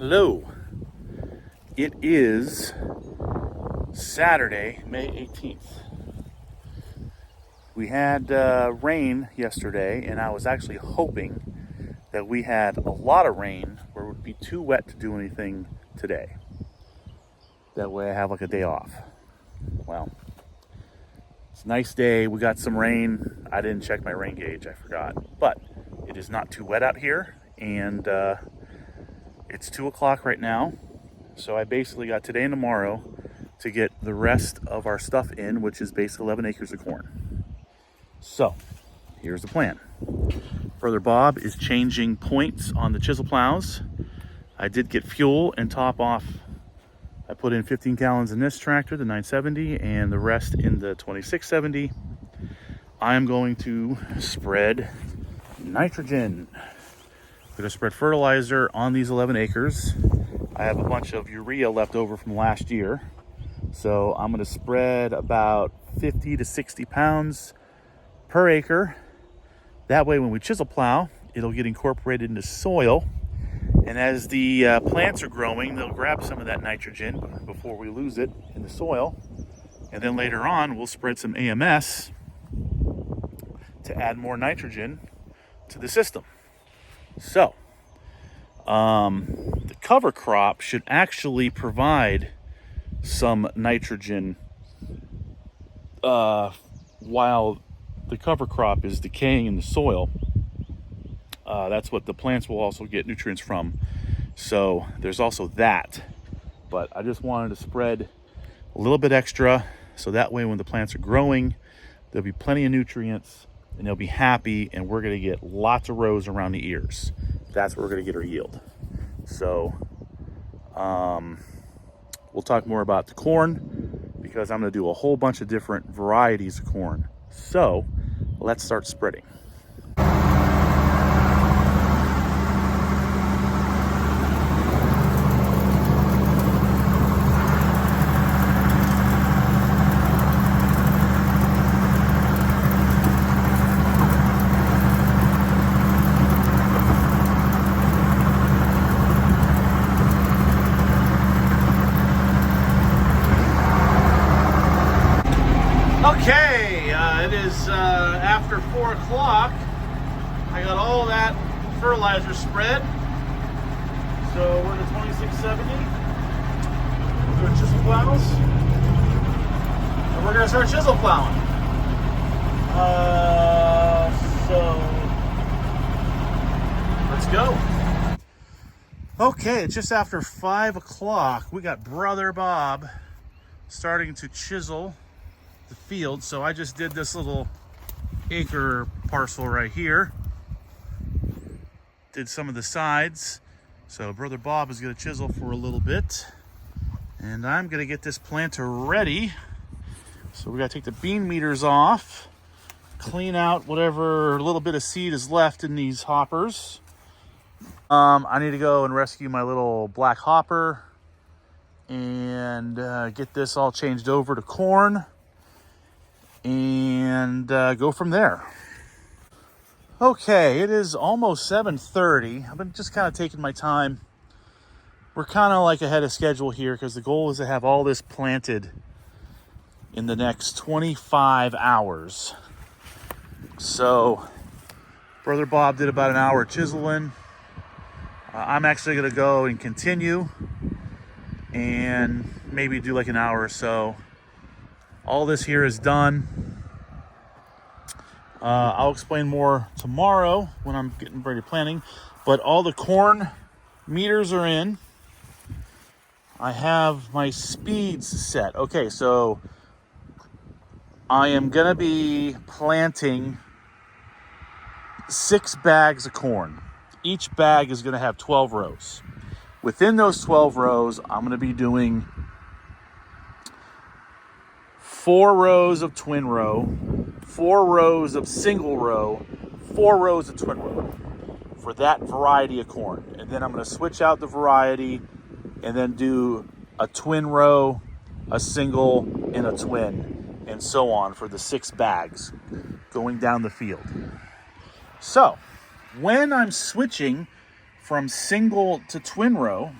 Hello. It is Saturday, May 18th. We had rain yesterday, and I was actually hoping that we had a lot of rain where it would be too wet to do anything today. That way I have like a day off. Well, it's a nice day. We got some rain. I didn't check my rain gauge, I forgot. But it is not too wet out here, and it's 2 o'clock right now. So I basically got today and tomorrow to get the rest of our stuff in, which is basically 11 acres of corn. So here's the plan. Brother Bob is changing points on the chisel plows. I did get fuel and top off. I put in 15 gallons in this tractor, the 970, and the rest in the 2670. I am going to spread nitrogen. I'm going to spread fertilizer on these 11 acres. I have a bunch of urea left over from last year. So I'm going to spread about 50 to 60 pounds per acre. That way when we chisel plow, it'll get incorporated into soil. And as the plants are growing, they'll grab some of that nitrogen before we lose it in the soil. And then later on, we'll spread some AMS to add more nitrogen to the system. So, the cover crop should actually provide some nitrogen while the cover crop is decaying in the soil. That's what the plants will also get nutrients from. So there's also that. But I just wanted to spread a little bit extra so that way when the plants are growing, there'll be plenty of nutrients and they'll be happy, and we're going to get lots of rows around the ears. That's where we're going to get our yield. So we'll talk more about the corn because I'm going to do a whole bunch of different varieties of corn. So let's start spreading. Okay, it is after 4 o'clock. I got all that fertilizer spread. So we're in the 2670. We're doing chisel plows. And we're going to start chisel plowing. So let's go. Okay, it's just after 5 o'clock. We got Brother Bob starting to chisel the field. So I just did this little acre parcel right here, did some of the sides. So Brother Bob is going to chisel for a little bit, and I'm going to get this planter ready. So we got to take the bean meters off, clean out whatever little bit of seed is left in these hoppers. I need to go and rescue my little black hopper and get this all changed over to corn and go from there. Okay, it is almost 7:30. I've been just kind of taking my time. We're kind of like ahead of schedule here because the goal is to have all this planted in the next 25 hours. So Brother Bob did about an hour chiseling. I'm actually going to go and continue and maybe do like an hour or so. All this here is done. I'll explain more tomorrow when I'm getting ready planting. But all the corn meters are in. I have my speeds set. Okay, so I am going to be planting 6 bags of corn. Each bag is going to have 12 rows. Within those 12 rows, I'm going to be doing 4 rows of twin row, 4 rows of single row, 4 rows of twin row for that variety of corn. And then I'm going to switch out the variety and then do a twin row, a single, and a twin, and so on for the 6 bags going down the field. So when I'm switching from single to twin row,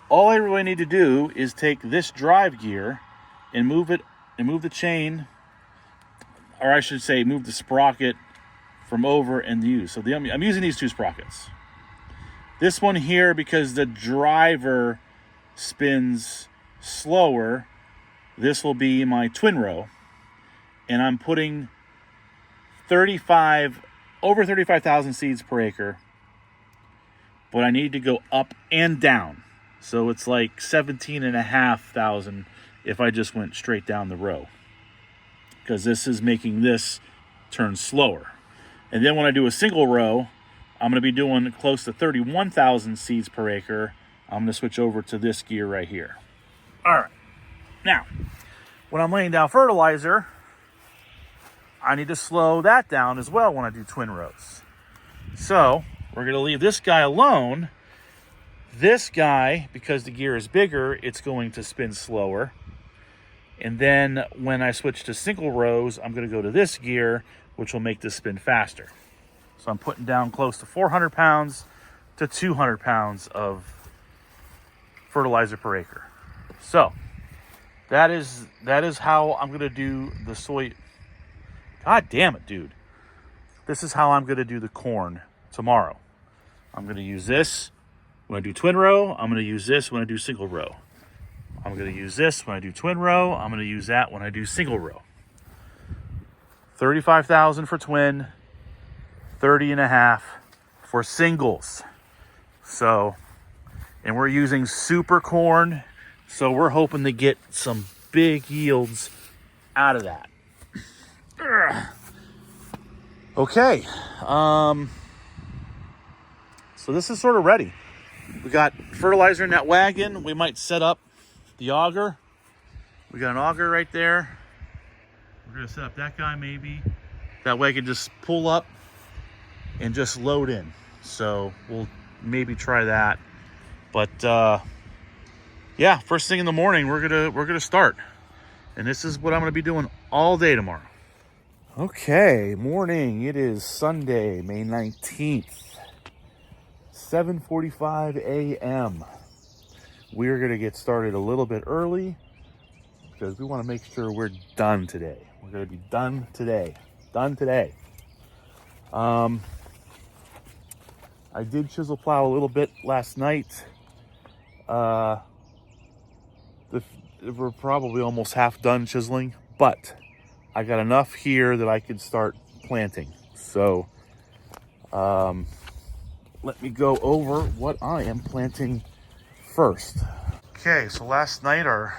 all I really need to do is take this drive gear and move it, and move the chain, or I should say move the sprocket from over and use. So I'm using these 2 sprockets. This one here, because the driver spins slower, this will be my twin row. And I'm putting over 35,000 seeds per acre. But I need to go up and down. So it's like 17,500 if I just went straight down the row. Because this is making this turn slower. And then when I do a single row, I'm going to be doing close to 31,000 seeds per acre. I'm going to switch over to this gear right here. All right. Now, when I'm laying down fertilizer, I need to slow that down as well when I do twin rows. So we're going to leave this guy alone. This guy, because the gear is bigger, it's going to spin slower. And then when I switch to single rows, I'm going to go to this gear, which will make this spin faster. So I'm putting down close to 400 pounds to 200 pounds of fertilizer per acre. So that is how I'm going to do the soy. God damn it, dude. This is how I'm going to do the corn tomorrow. I'm going to use this when I do twin row. I'm going to use this when I do single row. I'm going to use this when I do twin row. I'm going to use that when I do single row. 35,000 for twin, 30.5 for singles. So, and we're using super corn, so we're hoping to get some big yields out of that. Okay, so this is sort of ready. We got fertilizer in that wagon. We might set up the auger. We got an auger right there. We're gonna set up that guy maybe. That way I can just pull up and just load in. So we'll maybe try that. But yeah, first thing in the morning we're gonna start. And this is what I'm gonna be doing all day tomorrow. Okay, morning. It is Sunday, May 19th, 7:45 a.m. We're gonna get started a little bit early because we want to make sure we're done today. We're gonna be done today. I did chisel plow a little bit last night. We're probably almost half done chiseling, but I got enough here that I could start planting. So let me go over what I am planting first. Okay, so last night our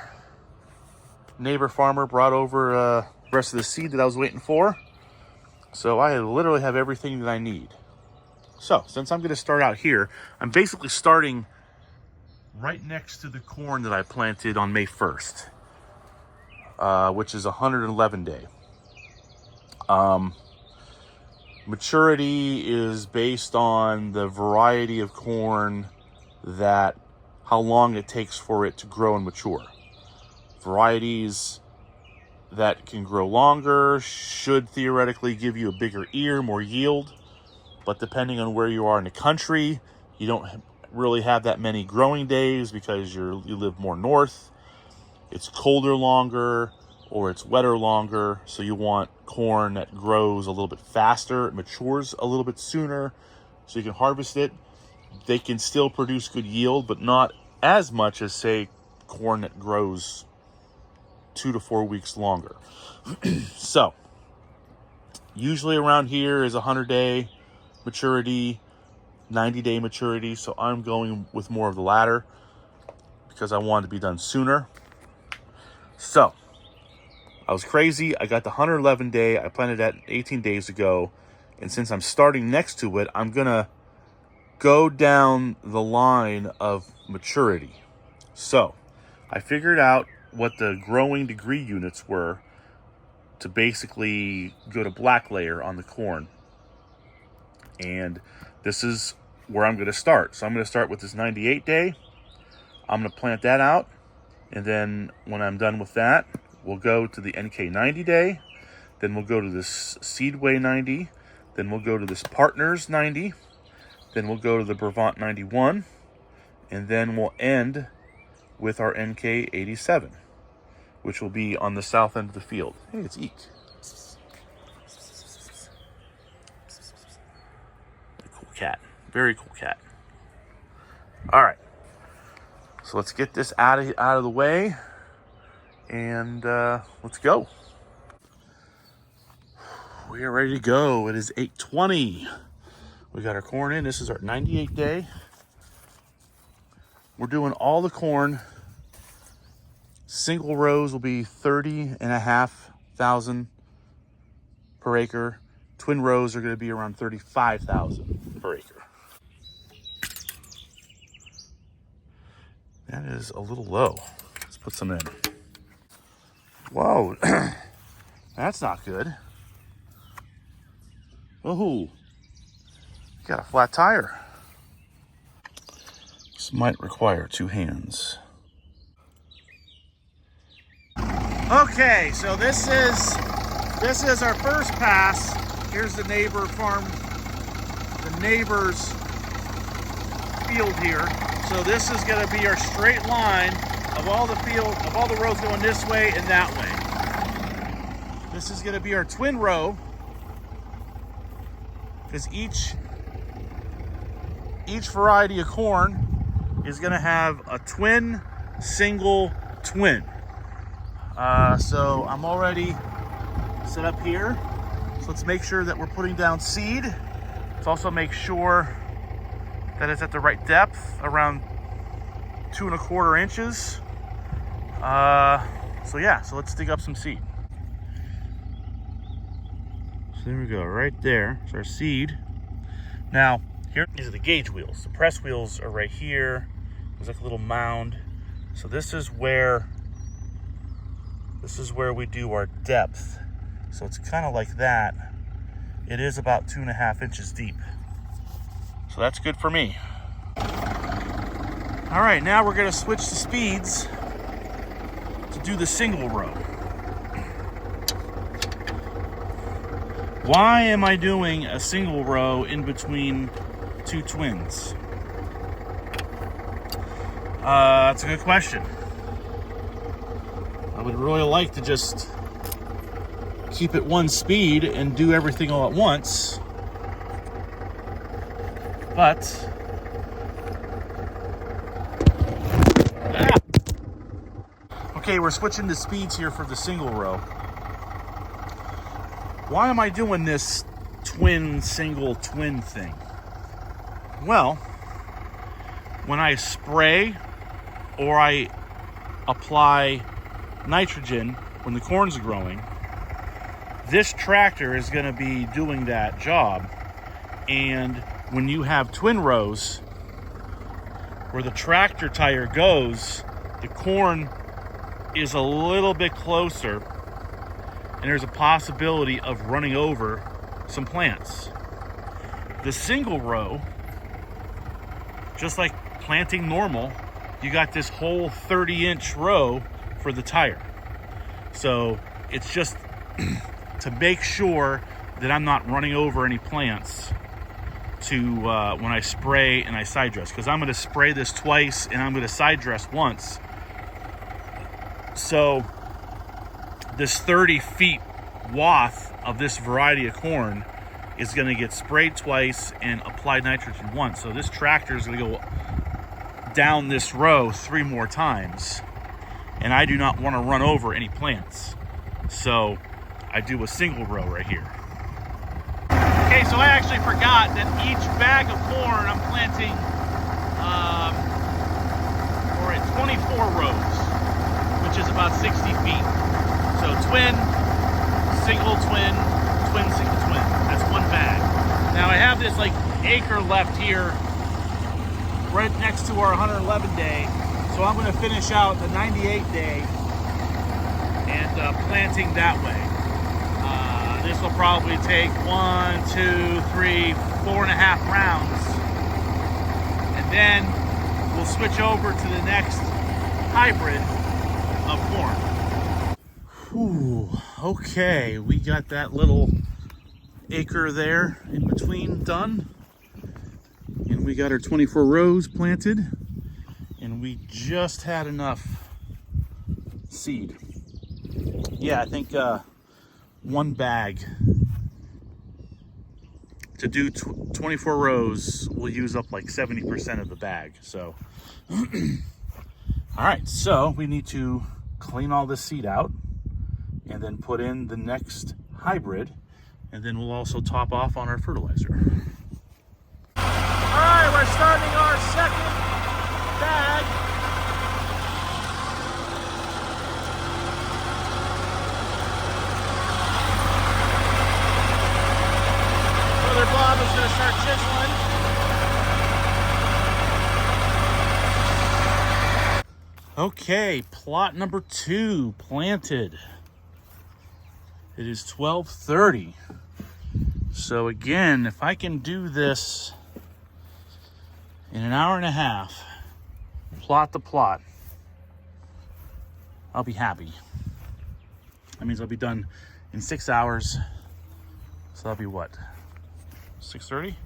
neighbor farmer brought over the rest of the seed that I was waiting for. So I literally have everything that I need. So since I'm going to start out here, I'm basically starting right next to the corn that I planted on May 1st, which is 111 day. Maturity is based on the variety of corn, that how long it takes for it to grow and mature. Varieties that can grow longer should theoretically give you a bigger ear, more yield. But depending on where you are in the country, you don't really have that many growing days because you live more north. It's colder longer or it's wetter longer. So you want corn that grows a little bit faster, it matures a little bit sooner so you can harvest it. They can still produce good yield, but not as much as, say, corn that grows 2 to 4 weeks longer. So usually around here is 100-day maturity, 90-day maturity. So I'm going with more of the latter because I wanted to be done sooner. So I was crazy. I got the 111 day. I planted that 18 days ago. And since I'm starting next to it, I'm going to go down the line of maturity. So I figured out what the growing degree units were to basically go to black layer on the corn. And this is where I'm going to start. So I'm going to start with this 98 day. I'm going to plant that out. And then when I'm done with that, we'll go to the NK 90 day. Then we'll go to this Seedway 90. Then we'll go to this Partners 90. Then we'll go to the Brevant 91. And then we'll end with our NK87, which will be on the south end of the field. Hey, it's Eek. Cool cat. Very cool cat. All right. So let's get this out of the way, and let's go. We are ready to go. It is 8:20. We got our corn in. This is our 98 day. We're doing all the corn. Single rows will be 30,500 per acre. Twin rows are going to be around 35,000 per acre. That is a little low. Let's put some in. Whoa, that's not good. Oh, got a flat tire. This might require 2 hands. Okay, so this is our first pass. Here's the neighbor farm, the neighbor's field here. So this is going to be our straight line of all the rows going this way and that way. This is going to be our twin row, because each variety of corn is going to have a twin, single, twin. So I'm already set up here. So let's make sure that we're putting down seed. Let's also make sure that it's at the right depth, around 2¼ inches. So let's dig up some seed. So there we go, right there. It's our seed. Now, here, these are the gauge wheels. The press wheels are right here. There's like a little mound. So this is where we do our depth. So it's kind of like that. It is about 2½ inches deep. So that's good for me. All right, now we're gonna switch the speeds to do the single row. Why am I doing a single row in between 2 twins? That's a good question. I would really like to just keep it one speed and do everything all at once. But okay, we're switching the speeds here for the single row. Why am I doing this twin, single, twin thing? Well, when I spray or I apply nitrogen when the corn's growing, this tractor is going to be doing that job. And when you have twin rows, where the tractor tire goes, the corn is a little bit closer, and there's a possibility of running over some plants. The single row, just like planting normal, you got this whole 30-inch row for the tire. So it's just to make sure that I'm not running over any plants when I spray and I side dress, because I'm going to spray this twice and I'm going to side dress once. So this 30 feet watt of this variety of corn is going to get sprayed twice and applied nitrogen once. So this tractor is going to go down this row 3 more times, and I do not want to run over any plants. So I do a single row right here. Okay, so I actually forgot that each bag of corn I'm planting for 24 rows, which is about 60 feet. So twin, single, twin, twin, single, twin. That's one bag. Now I have this like acre left here right next to our 111 day. So I'm going to finish out the 98 day and planting that way. This will probably take 1, 2, 3, 4.5 rounds. And then we'll switch over to the next hybrid of corn. Whew, okay, we got that little acre there in between done. And we got our 24 rows planted. and we just had enough seed. Yeah, I think one bag to do 24 rows will use up like 70% of the bag. So, all right, so we need to clean all this seed out and then put in the next hybrid, and then we'll also top off on our fertilizer. All right, we're starting our second bag. Brother Bob is going to start chiseling. Okay, plot number 2 planted. It is 12:30. So again, if I can do this in an hour and a half, plot to plot, I'll be happy. That means I'll be done in 6 hours. So that'll be what? 6:30?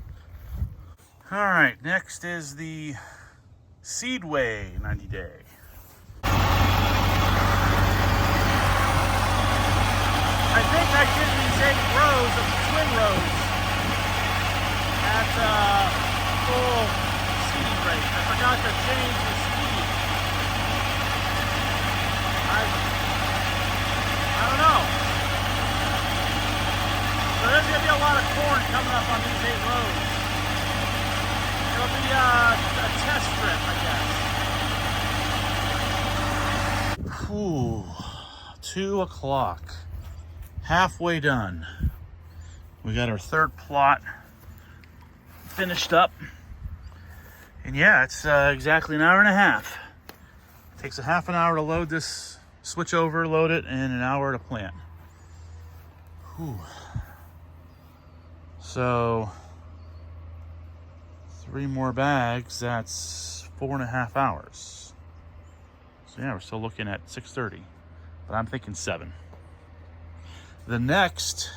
All right, next is the Seedway 90 day. I think I did these 8 rows of twin rows at full seeding rate. I forgot to change the speed. I don't know. So there's going to be a lot of corn coming up on these 8 rows. It'll be a test strip, I guess. Ooh, 2 o'clock. Halfway done. We got our third plot finished up. And yeah, it's exactly an hour and a half. It takes a half an hour to load this, switch over, load it, and an hour to plant. Whew. So 3 more bags, that's 4.5 hours. So yeah, we're still looking at 6:30, but I'm thinking 7. The next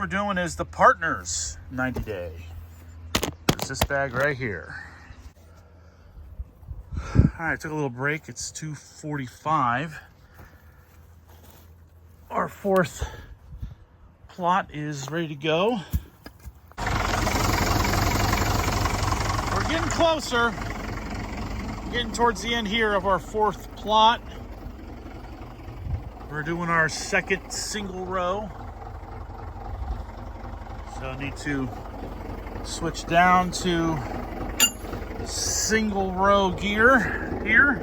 we're doing is the Partners 90 day. It's this bag right here. All right, took a little break. It's 2:45. Our 4th plot is ready to go. We're getting closer. Getting towards the end here of our 4th plot. We're doing our second single row. So I need to switch down to single row gear here.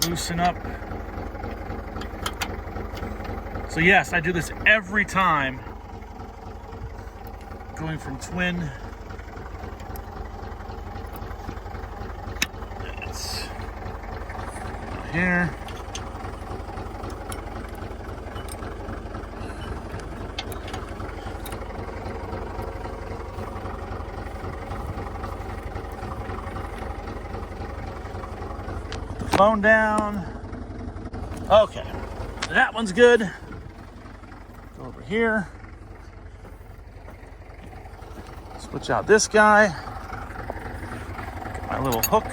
Loosen up. So yes, I do this every time. Going from twin. Here. Put the phone down. Okay, that one's good. Go over here. Switch out this guy. Get my little hook.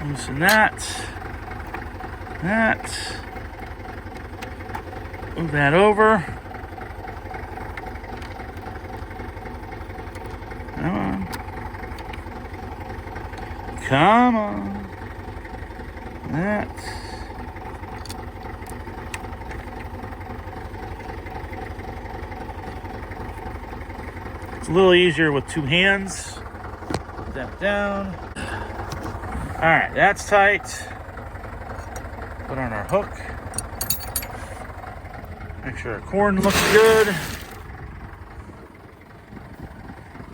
Loosen that. Move that over. Come on. That. It's a little easier with 2 hands. Put that down. All right, that's tight. Put on our hook. Make sure our corn looks good.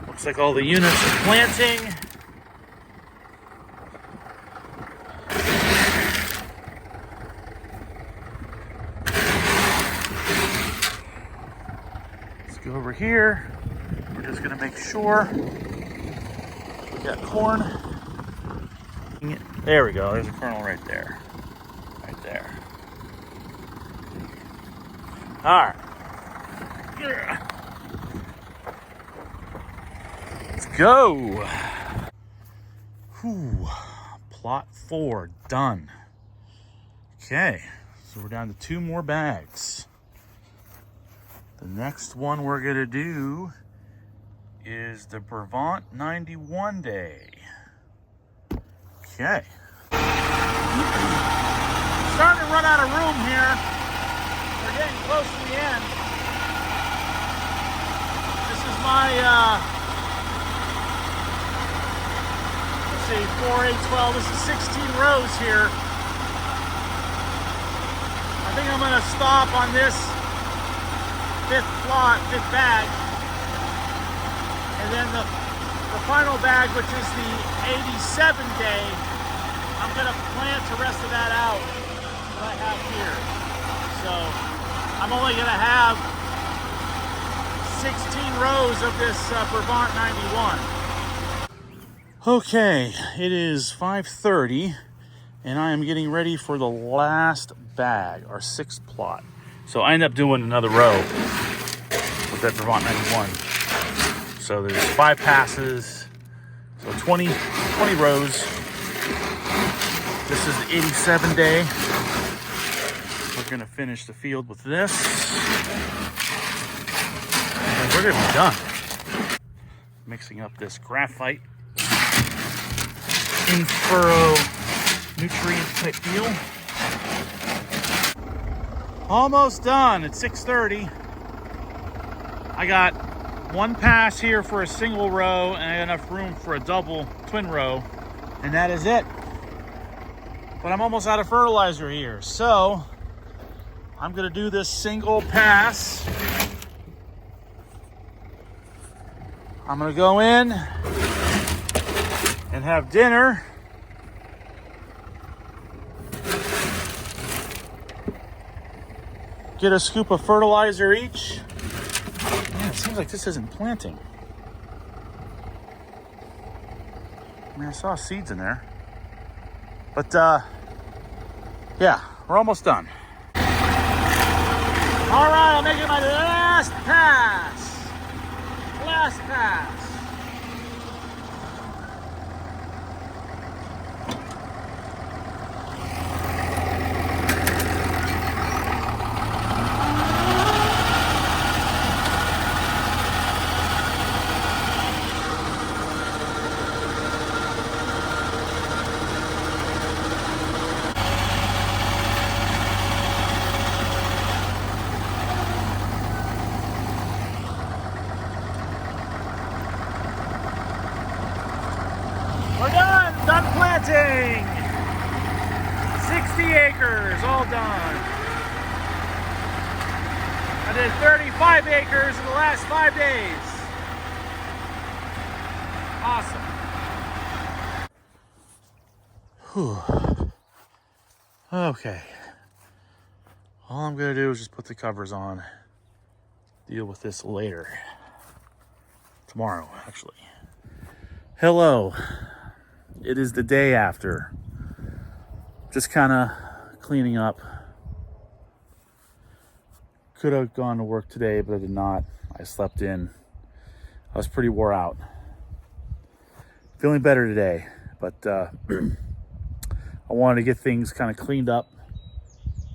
Looks like all the units are planting. Let's go over here. We're just gonna make sure we got corn. There we go, there's a kernel right there. Right there. All right. Let's go. Whew. Plot 4 done. Okay, so we're down to 2 more bags. The next one we're gonna do is the Brevant 91 day. Okay. Starting to run out of room here. We're getting close to the end. This is my, let's see, 4, 8, 12. This is 16 rows here. I think I'm gonna stop on this 5th bag. And then the final bag, which is the 87 day, I'm gonna plant the rest of that out that I have here. So I'm only gonna have 16 rows of this Brevant 91. Okay, it is 5:30 and I am getting ready for the last bag, our 6th plot. So I end up doing another row with that Brevant 91. So there's 5 passes, so 20 rows. This is the 87 day. We're gonna finish the field with this. And we're gonna be done. Mixing up this graphite in furrow nutrient type deal. Almost done at 6:30. I got 1 pass here for a single row and I got enough room for a double twin row, and that is it. But I'm almost out of fertilizer here, so I'm gonna do this single pass. I'm gonna go in and have dinner. Get a scoop of fertilizer each. Man, it seems like this isn't planting. I mean, I saw seeds in there. But, yeah, we're almost done. All right, I'm making my last pass. Last pass. We're done! Done planting! 60 acres, all done. I did 35 acres in the last 5 days. Awesome. Whew. Okay. All I'm gonna do is just put the covers on. Deal with this later. Tomorrow, actually. Hello. It is the day after. Just kind of cleaning up. Could have gone to work today, but I did not. I slept in. I was pretty wore out. Feeling better today, but I wanted to get things kind of cleaned up,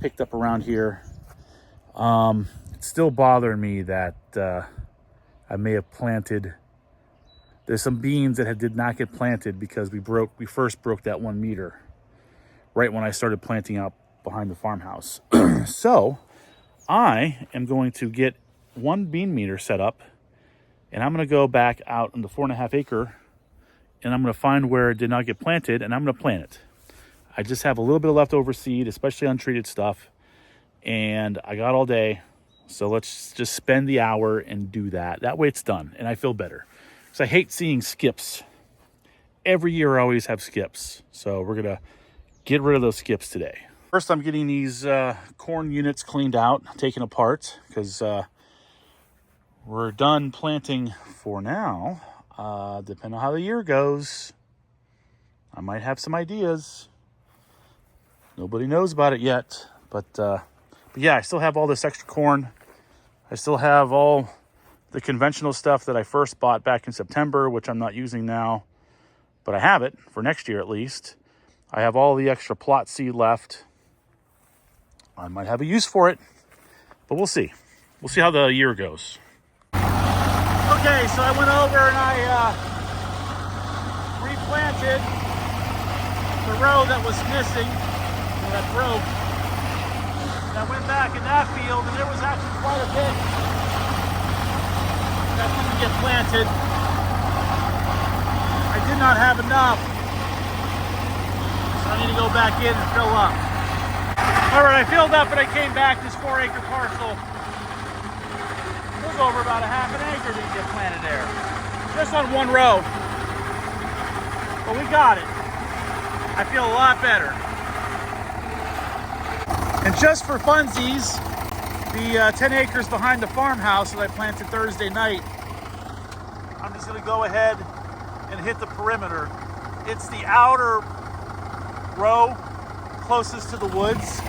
picked up around here. It's still bothering me that I may have planted. There's some beans that did not get planted because we first broke that 1 meter right when I started planting out behind the farmhouse. So I am going to get 1 bean meter set up, and I'm going to go back out in the 4.5 acre, and I'm going to find where it did not get planted, and I'm going to plant it. I just have a little bit of leftover seed, especially untreated stuff, and I got all day. So let's just spend the hour and do that. That way it's done, and I feel better. I hate seeing skips. Every year I always have skips. So we're gonna get rid of those skips today. First, I'm getting these corn units cleaned out, taken apart, because we're done planting for now. Depending on how the year goes, I might have some ideas. Nobody knows about it yet, but yeah, I still have all this extra corn I still have all the conventional stuff that I first bought back in September, which I'm not using now, but I have it for next year at least. I have all the extra plot seed left. I might have a use for it, but we'll see. We'll see how the year goes. Okay, so I went over and I replanted the row that was missing, or that broke. And I went back in that field, and there was actually quite a bit that didn't get planted. I did not have enough, so I need to go back in and fill up. All right, I filled up and I came back. This 4-acre parcel was over about a half an acre didn't get planted there, just on one row. But we got it. I feel a lot better. And just for funsies, the 10 acres behind the farmhouse that I planted Thursday night, I'm just gonna go ahead and hit the perimeter. It's the outer row closest to the woods,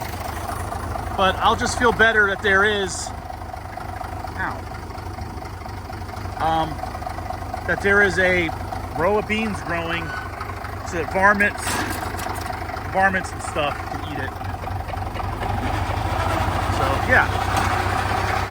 but I'll just feel better that there is, that there is a row of beans growing so that varmints and stuff can eat it. So yeah.